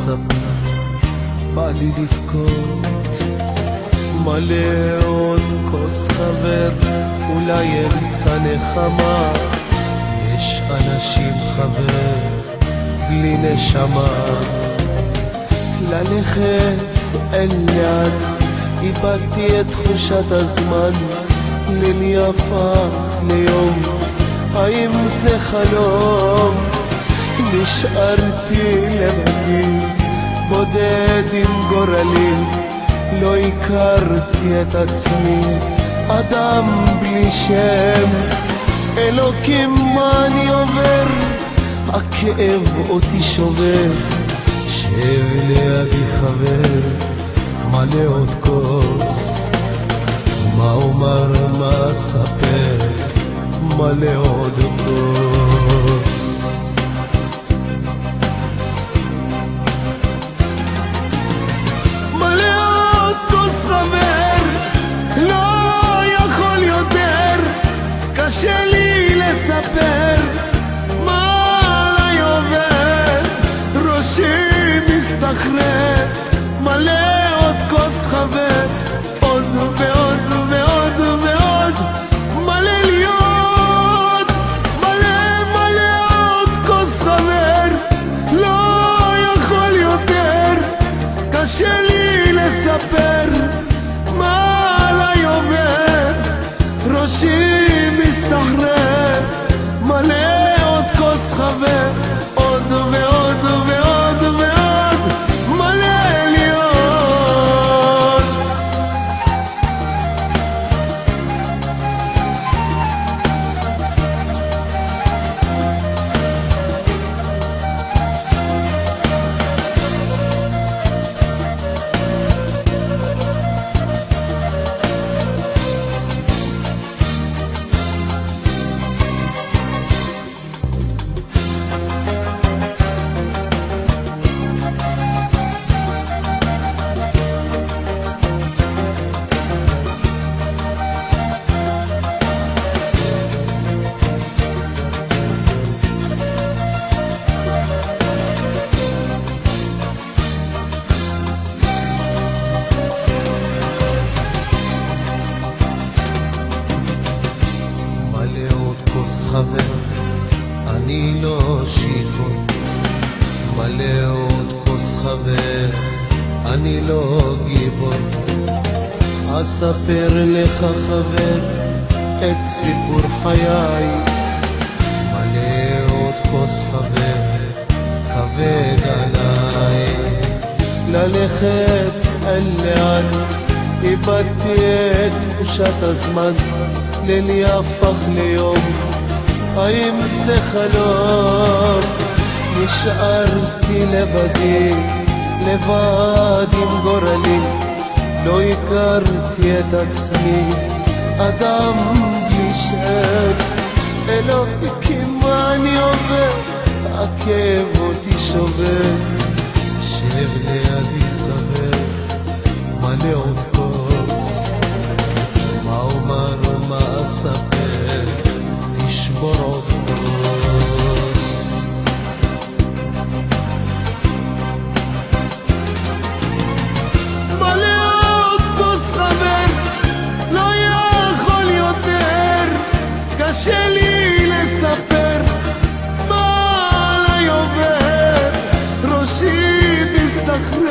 הספה, בא לי לבכות. מלא עוד כוס חבר, אולי אמצע נחמה. יש אנשים חבר בלי נשמה. ללכת אל לאן, איבדתי את תחושת הזמן. לילי הפך ליום, האם זה חלום? נשארתי לבדי, בודד עם גורלי. לא הכרתי את עצמי, אדם בלי שם. אלוקים, מה אני עובר? הכאב אותי שובר. שב לידי חבר, מלא עוד כוס. מה אומר, מה אספר, מלא עוד כוס. קשה לי לספר מה עליי עובר, ראשי מסתחרר. מלא עוד כוס חבר, עוד ועוד ועוד ועוד. מלא להיות, מלא עוד כוס חבר. לא יכול יותר, קשה לי לספר מה עליי עובר, ראשי מסתחרר. מלא עוד כוס חבר, עוד ועוד ועוד ועוד. מלא להיות. חבר, אני לא שיכור. מלא עוד כוס חבר, אני לא גיבור. אספר לך חבר את סיפור חיי. מלא עוד כוס חבר, כבד עליי. ללכת אל לאן, איבדתי את תחושת הזמן. לילי הפך ליום, האם זה חלום? נשארתי לבדי, לבד עם גורלי. לא הכרתי את עצמי, אדם בלי שם. אלוקים, מה אני עובר? הכאב אותי שובר. שב לידי חבר, מלא עוד כוס. מה אומר ומה אספר, נשבור עוד כוס. מלא עוד כוס חבר, לא יכול יותר. קשה לי לספר מה עליי עובר, ראשי מסתחרר.